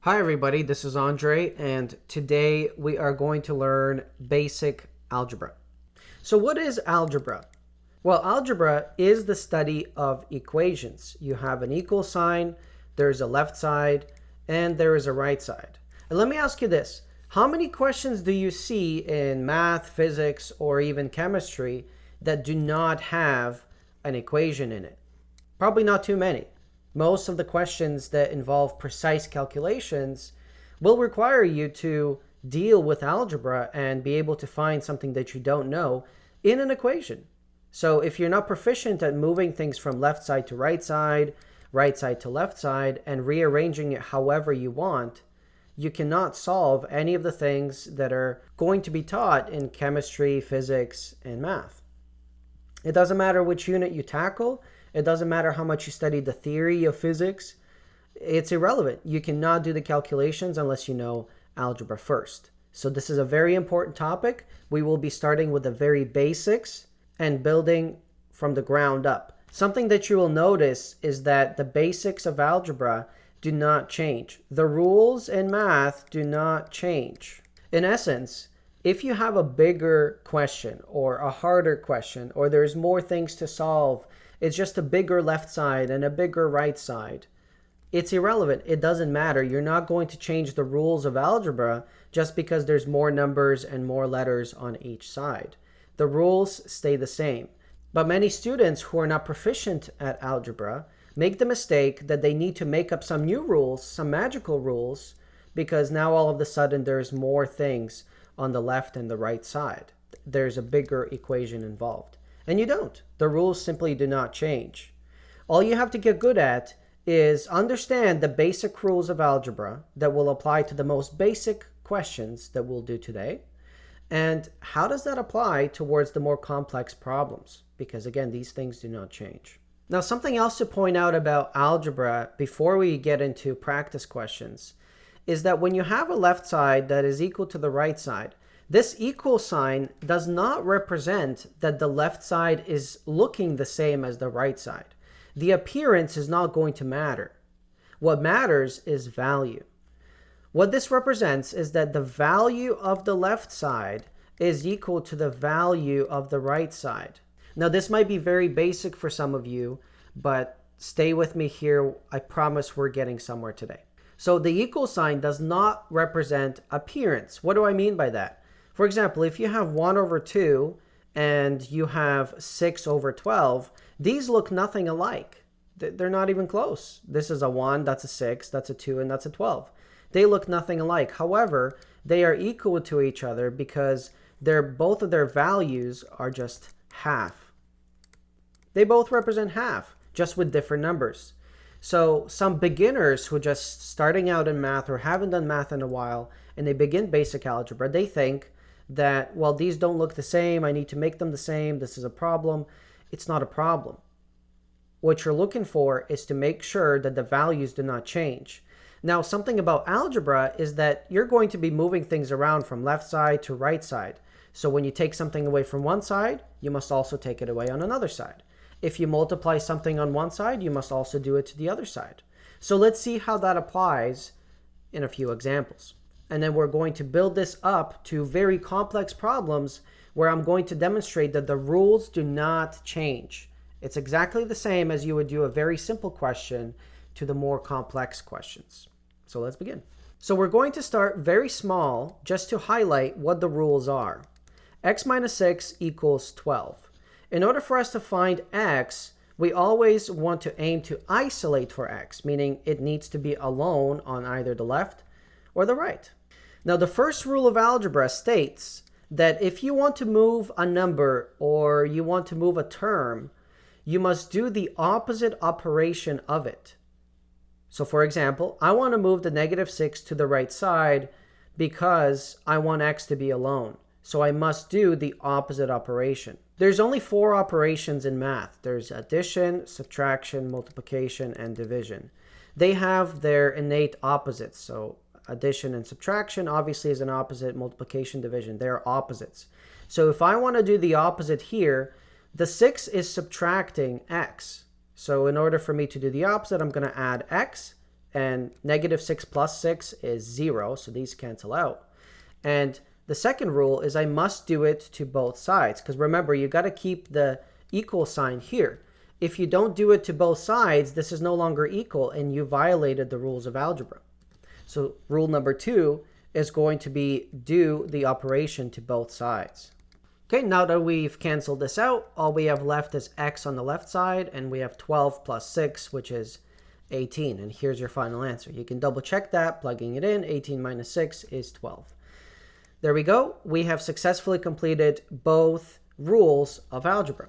Hi everybody, this is Andre, and today we are going to learn basic algebra. So what is algebra? Well, algebra is the study of equations. You have an equal sign, there's a left side, and there is a right side. And let me ask you this. How many questions do you see in math, physics, or even chemistry that do not have an equation in it? Probably not too many. Most of the questions that involve precise calculations will require you to deal with algebra and be able to find something that you don't know in an equation. So if you're not proficient at moving things from left side to right side to left side, and rearranging it however you want, you cannot solve any of the things that are going to be taught in chemistry, physics, and math. It doesn't matter which unit you tackle. It doesn't matter how much you study the theory of physics. It's irrelevant. You cannot do the calculations unless you know algebra first. So this is a very important topic. We will be starting with the very basics and building from the ground up. Something that you will notice is that the basics of algebra do not change. The rules in math do not change. In essence, if you have a bigger question or a harder question, or there's more things to solve, it's just a bigger left side and a bigger right side, it's irrelevant. It doesn't matter. You're not going to change the rules of algebra just because there's more numbers and more letters on each side. The rules stay the same. But many students who are not proficient at algebra make the mistake that they need to make up some new rules, some magical rules, because now all of a sudden there's more things on the left and the right side. There's a bigger equation involved. And you don't. The rules simply do not change. All you have to get good at is understand the basic rules of algebra that will apply to the most basic questions that we'll do today. And how does that apply towards the more complex problems? Because again, these things do not change. Now, something else to point out about algebra before we get into practice questions is that when you have a left side that is equal to the right side, this equal sign does not represent that the left side is looking the same as the right side. The appearance is not going to matter. What matters is value. What this represents is that the value of the left side is equal to the value of the right side. Now, this might be very basic for some of you, but stay with me here. I promise we're getting somewhere today. So the equal sign does not represent appearance. What do I mean by that? For example, if you have 1 over 2 and you have 6 over 12, these look nothing alike. They're not even close. This is a 1, that's a 6, that's a 2, and that's a 12. They look nothing alike. However, they are equal to each other because both of their values are just half. They both represent half, just with different numbers. So some beginners who are just starting out in math or haven't done math in a while, and they begin basic algebra, they think that, well, these don't look the same, I need to make them the same, this is a problem. It's not a problem. What you're looking for is to make sure that the values do not change. Now, something about algebra is that you're going to be moving things around from left side to right side. So when you take something away from one side, you must also take it away on another side. If you multiply something on one side, you must also do it to the other side. So let's see how that applies in a few examples. And then we're going to build this up to very complex problems where I'm going to demonstrate that the rules do not change. It's exactly the same as you would do a very simple question to the more complex questions. So let's begin. So we're going to start very small just to highlight what the rules are. X minus 6 equals 12. In order for us to find x, we always want to aim to isolate for x, meaning it needs to be alone on either the left or the right. Now, the first rule of algebra states that if you want to move a number or you want to move a term, you must do the opposite operation of it. So, for example, I want to move the negative 6 to the right side because I want x to be alone. So I must do the opposite operation. There's only 4 operations in math. There's addition, subtraction, multiplication, and division. They have their innate opposites. So addition and subtraction obviously is an opposite, multiplication, division. They're opposites. So if I want to do the opposite here, the 6 is subtracting x. So in order for me to do the opposite, I'm going to add x, and negative 6 plus 6 is 0, so these cancel out. And the second rule is I must do it to both sides, because remember, you got to keep the equal sign here. If you don't do it to both sides, this is no longer equal, and you violated the rules of algebra. So rule number 2 is going to be do the operation to both sides. Okay, now that we've canceled this out, all we have left is x on the left side, and we have 12 plus 6, which is 18. And here's your final answer. You can double check that, plugging it in. 18 minus 6 is 12. There we go. We have successfully completed both rules of algebra.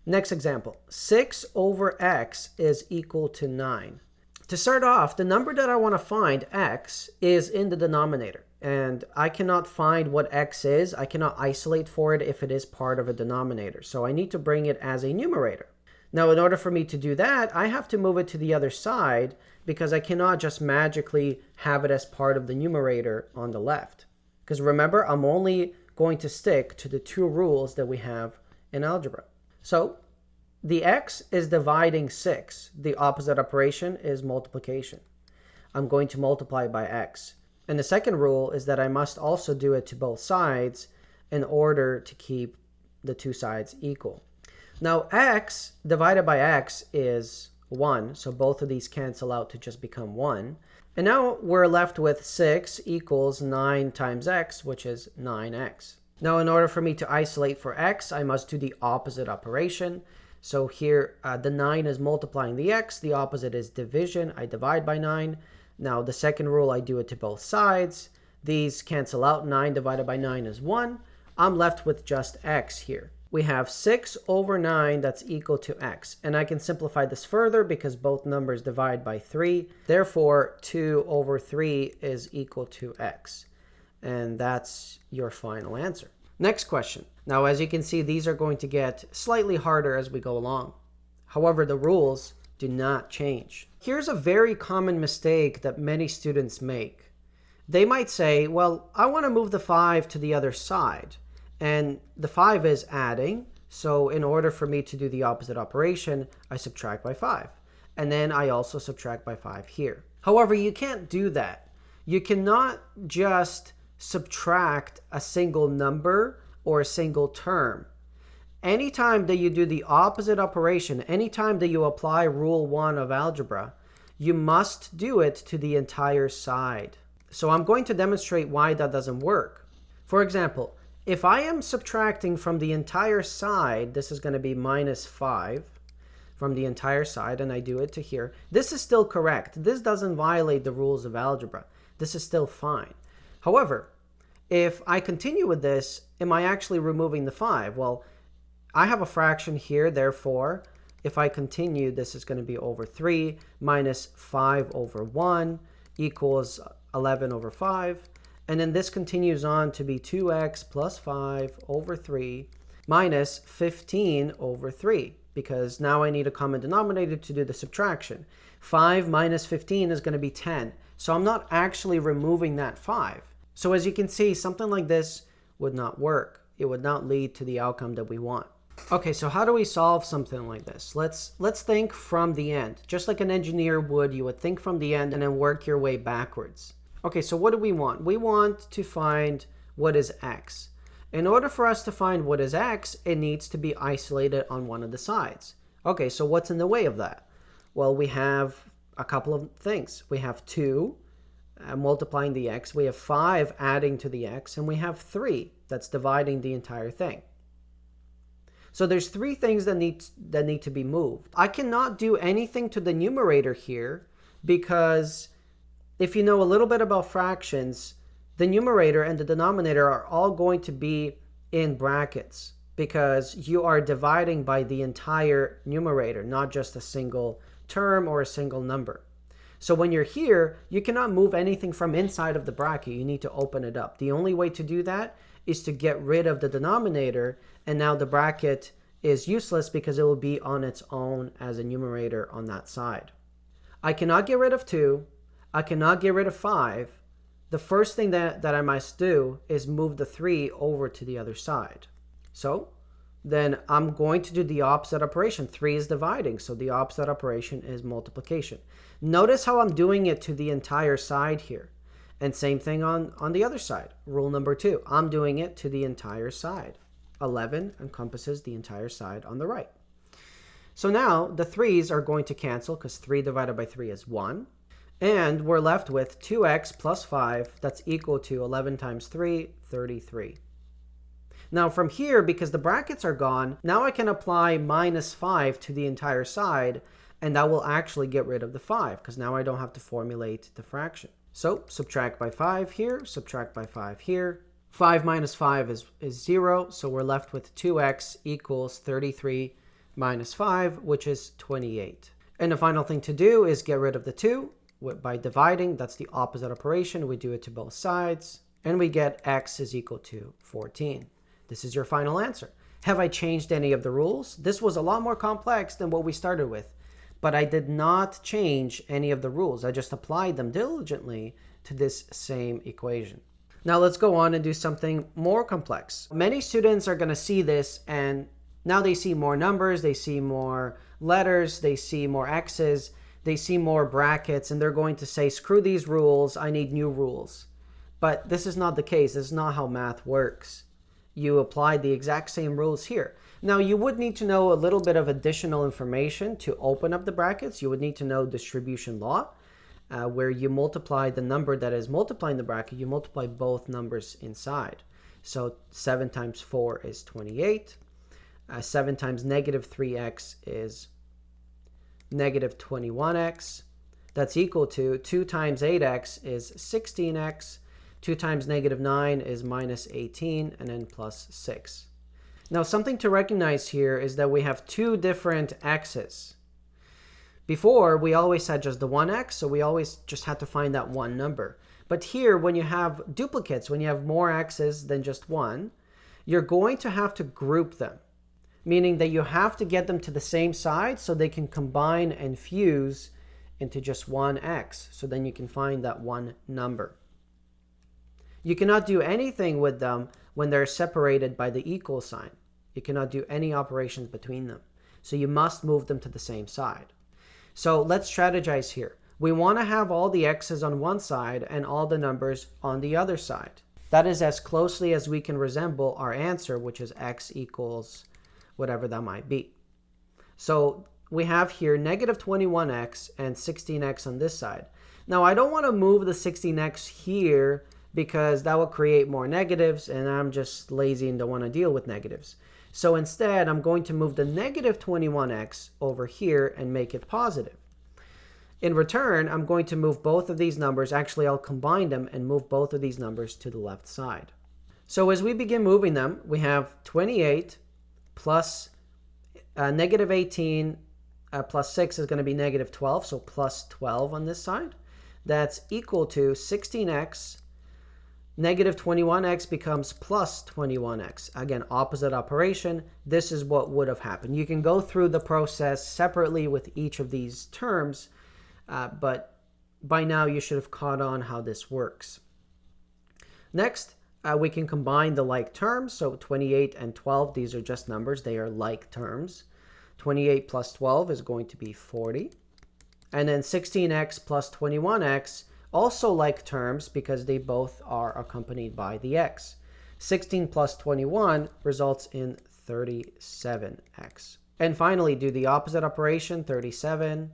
Next example, 6 over x is equal to 9. To start off, the number that I want to find, x, is in the denominator. And I cannot find what x is. I cannot isolate for it if it is part of a denominator. So I need to bring it as a numerator. Now, in order for me to do that, I have to move it to the other side because I cannot just magically have it as part of the numerator on the left. Because remember, I'm only going to stick to the 2 rules that we have in algebra. So the x is dividing 6. The opposite operation is multiplication. I'm going to multiply by x. And the second rule is that I must also do it to both sides in order to keep the 2 sides equal. Now, x divided by x is 1, so both of these cancel out to just become 1. And now we're left with 6 equals 9 times x, which is 9x. Now, in order for me to isolate for x, I must do the opposite operation. So here, the 9 is multiplying the x. The opposite is division. I divide by 9. Now, the second rule, I do it to both sides. These cancel out. 9 divided by 9 is 1. I'm left with just x here. We have 6 over 9 that's equal to x. And I can simplify this further because both numbers divide by 3. Therefore, 2 over 3 is equal to x. And that's your final answer. Next question. Now, as you can see, these are going to get slightly harder as we go along. However, the rules do not change. Here's a very common mistake that many students make. They might say, well, I want to move the 5 to the other side. And the 5 is adding. So in order for me to do the opposite operation, I subtract by 5. And then I also subtract by 5 here. However, you can't do that. You cannot just subtract a single number or a single term. Anytime that you do the opposite operation, anytime that you apply rule 1 of algebra, you must do it to the entire side. So I'm going to demonstrate why that doesn't work. For example, if I am subtracting from the entire side, this is going to be minus 5 from the entire side, and I do it to here. This is still correct. This doesn't violate the rules of algebra. This is still fine. However, if I continue with this, am I actually removing the 5? Well, I have a fraction here, therefore, if I continue, this is going to be over 3 minus 5 over 1 equals 11 over 5. And then this continues on to be 2x plus 5 over 3 minus 15 over 3, because now I need a common denominator to do the subtraction. 5 minus 15 is going to be 10. So I'm not actually removing that 5. So as you can see, something like this would not work. It would not lead to the outcome that we want. Okay, so how do we solve something like this? Let's think from the end. Just like an engineer would, you would think from the end and then work your way backwards. Okay, so what do we want? We want to find what is x. In order for us to find what is x, it needs to be isolated on one of the sides. Okay, so what's in the way of that? Well, we have a couple of things. We have 2 multiplying the x. We have 5 adding to the x. And we have 3 that's dividing the entire thing. So there's 3 things that need to be moved. I cannot do anything to the numerator here because if you know a little bit about fractions, the numerator and the denominator are all going to be in brackets because you are dividing by the entire numerator, not just a single term or a single number. So when you're here, you cannot move anything from inside of the bracket. You need to open it up. The only way to do that is to get rid of the denominator, and now the bracket is useless because it will be on its own as a numerator on that side. I cannot get rid of 2. I cannot get rid of 5. The first thing that I must do is move the 3 over to the other side. So then I'm going to do the opposite operation. 3 is dividing, so the opposite operation is multiplication. Notice how I'm doing it to the entire side here. And same thing on the other side. Rule number 2, I'm doing it to the entire side. 11 encompasses the entire side on the right. So now the 3's are going to cancel because 3 divided by 3 is 1. And we're left with 2x plus 5, that's equal to 11 times 3, 33. Now from here, because the brackets are gone, now I can apply minus 5 to the entire side, and that will actually get rid of the 5, because now I don't have to formulate the fraction. So subtract by 5 here, subtract by 5 here. 5 minus 5 is 0, so we're left with 2x equals 33 minus 5, which is 28. And the final thing to do is get rid of the 2 by dividing. That's the opposite operation. We do it to both sides, and we get x is equal to 14. This is your final answer. Have I changed any of the rules? This was a lot more complex than what we started with, but I did not change any of the rules. I just applied them diligently to this same equation. Now let's go on and do something more complex. Many students are going to see this, and now they see more numbers, they see more letters, they see more x's, they see more brackets, and they're going to say, screw these rules, I need new rules. But this is not the case. This is not how math works. You apply the exact same rules here. Now, you would need to know a little bit of additional information to open up the brackets. You would need to know distribution law, where you multiply the number that is multiplying the bracket, you multiply both numbers inside. So 7 times 4 is 28. 7 times negative 3x is negative 21x. That's equal to 2 times 8x is 16x. 2 times negative 9 is minus 18, and then plus 6. Now, something to recognize here is that we have 2 different x's. Before, we always had just the one x, so we always just had to find that one number. But here, when you have duplicates, when you have more x's than just one, you're going to have to group them, meaning that you have to get them to the same side so they can combine and fuse into just one x. So then you can find that one number. You cannot do anything with them when they're separated by the equal sign. You cannot do any operations between them. So you must move them to the same side. So let's strategize here. We want to have all the x's on one side and all the numbers on the other side. That is as closely as we can resemble our answer, which is x equals whatever that might be. So we have here negative 21x and 16x on this side. Now, I don't want to move the 16x here because that will create more negatives, and I'm just lazy and don't want to deal with negatives. So instead, I'm going to move the negative 21x over here and make it positive. In return, I'm going to move both of these numbers. Actually, I'll combine them and move both of these numbers to the left side. So as we begin moving them, we have 28 plus negative 18 plus 6 is going to be negative 12, so plus 12 on this side. That's equal to 16x. Negative 21x becomes plus 21x. Again, opposite operation. This is what would have happened. You can go through the process separately with each of these terms, but by now you should have caught on how this works. Next, we can combine the like terms. So 28 and 12, these are just numbers. They are like terms. 28 plus 12 is going to be 40. And then 16x plus 21x, also like terms because they both are accompanied by the x. 16 plus 21 results in 37x. And finally, do the opposite operation. 37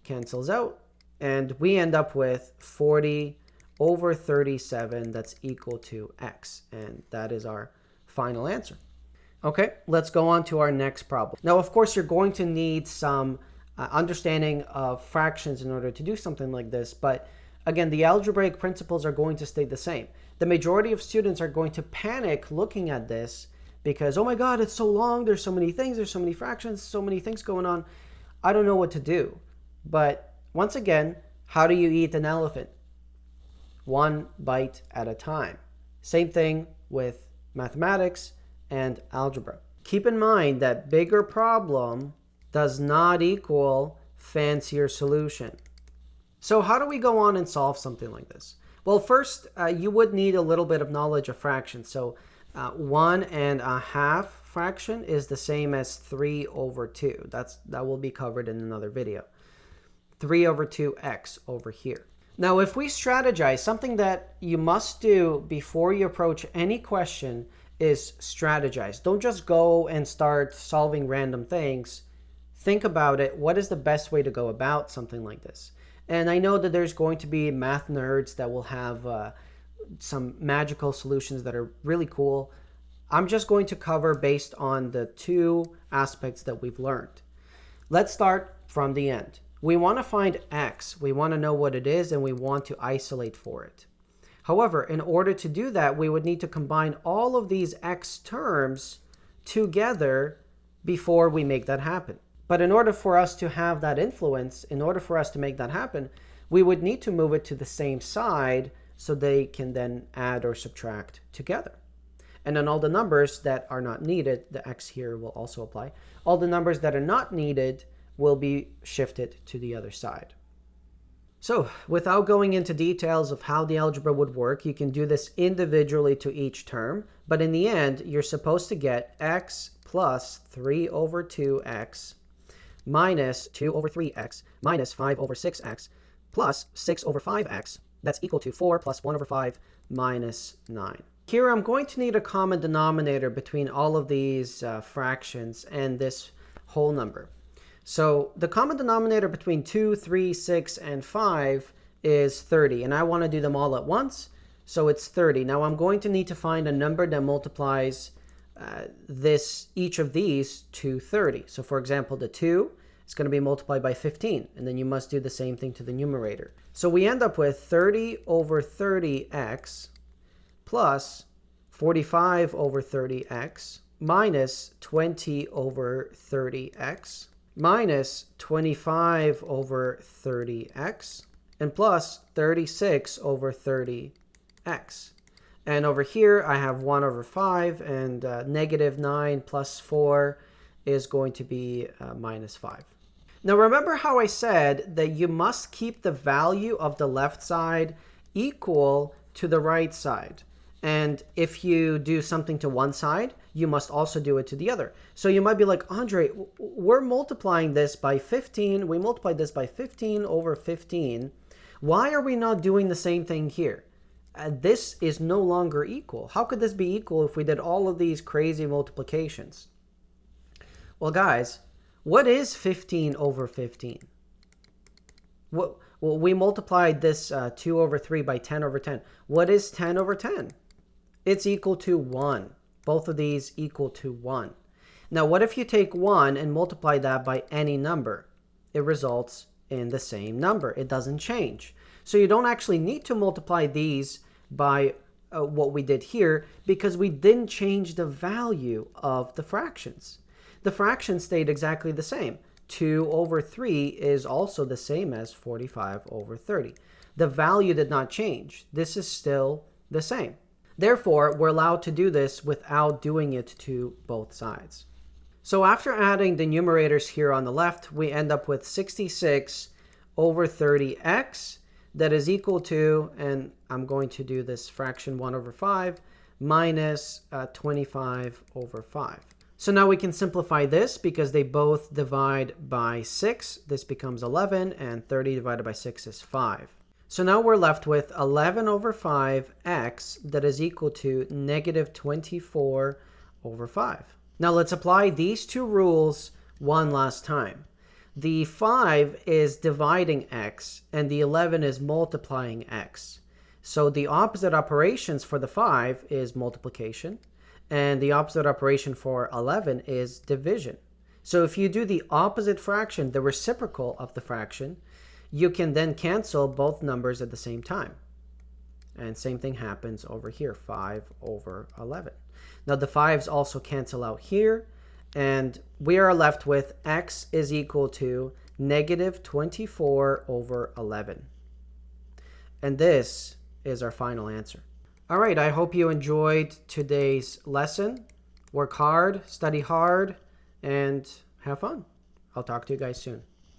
cancels out, and we end up with 40 over 37. That's equal to x, and that is our final answer. Okay, let's go on to our next problem. Now, of course, you're going to need some understanding of fractions in order to do something like this, but again, the algebraic principles are going to stay the same. The majority of students are going to panic looking at this because, oh my God, it's so long, there's so many things, there's so many fractions, so many things going on. I don't know what to do. But once again, how do you eat an elephant? One bite at a time. Same thing with mathematics and algebra. Keep in mind that bigger problem does not equal fancier solution. So how do we go on and solve something like this? Well, first, you would need a little bit of knowledge of fractions. So 1 1/2 fraction is the same as 3 over 2. That will be covered in another video. 3 over 2x over here. Now, if we strategize, something that you must do before you approach any question is strategize. Don't just go and start solving random things. Think about it. What is the best way to go about something like this? And I know that there's going to be math nerds that will have some magical solutions that are really cool. I'm just going to cover based on the two aspects that we've learned. Let's start from the end. We want to find x. We want to know what it is, and we want to isolate for it. However, in order to do that, we would need to combine all of these x terms together before we make that happen. But in order for us to have that influence, in order for us to make that happen, we would need to move it to the same side so they can then add or subtract together. And then all the numbers that are not needed, the x here will also apply, all the numbers that are not needed will be shifted to the other side. So without going into details of how the algebra would work, you can do this individually to each term, but in the end, you're supposed to get x plus 3 over 2x minus 2 over 3x minus 5 over 6x plus 6 over 5x. That's equal to 4 plus 1 over 5 minus 9. Here I'm going to need a common denominator between all of these fractions and this whole number. So the common denominator between 2, 3, 6, and 5 is 30. And I want to do them all at once. So it's 30. Now I'm going to need to find a number that multiplies each of these to 30. So for example, the 2 is going to be multiplied by 15. And then you must do the same thing to the numerator. So we end up with 30 over 30x plus 45 over 30x minus 20 over 30x minus 25 over 30x and plus 36 over 30x. And over here, I have 1 over 5, and negative 9 plus 4 is going to be minus 5. Now, remember how I said that you must keep the value of the left side equal to the right side. And if you do something to one side, you must also do it to the other. So you might be like, Andre, we're multiplying this by 15. We multiplied this by 15 over 15. Why are we not doing the same thing here? This is no longer equal. How could this be equal if we did all of these crazy multiplications? Well, guys, what is 15 over 15? Well, we multiplied this 2 over 3 by 10 over 10. What is 10 over 10? It's equal to 1. Both of these equal to 1. Now, what if you take 1 and multiply that by any number? It results in the same number. It doesn't change. So you don't actually need to multiply these by what we did here because we didn't change the value of the fractions. The fractions stayed exactly the same. 2 over 3 is also the same as 45 over 30. The value did not change. This is still the same. Therefore, we're allowed to do this without doing it to both sides. So after adding the numerators here on the left, we end up with 66 over 30x that is equal to, and I'm going to do this fraction 1 over 5, minus 25 over 5. So now we can simplify this because they both divide by 6. This becomes 11, and 30 divided by 6 is 5. So now we're left with 11 over 5x that is equal to negative 24 over 5. Now let's apply these two rules one last time. The 5 is dividing x, and the 11 is multiplying x. So the opposite operations for the 5 is multiplication, and the opposite operation for 11 is division. So if you do the opposite fraction, the reciprocal of the fraction, you can then cancel both numbers at the same time. And same thing happens over here, 5 over 11. Now the 5s also cancel out here, and we are left with x is equal to negative 24 over 11. And this is our final answer. All right, I hope you enjoyed today's lesson. Work hard, study hard, and have fun. I'll talk to you guys soon.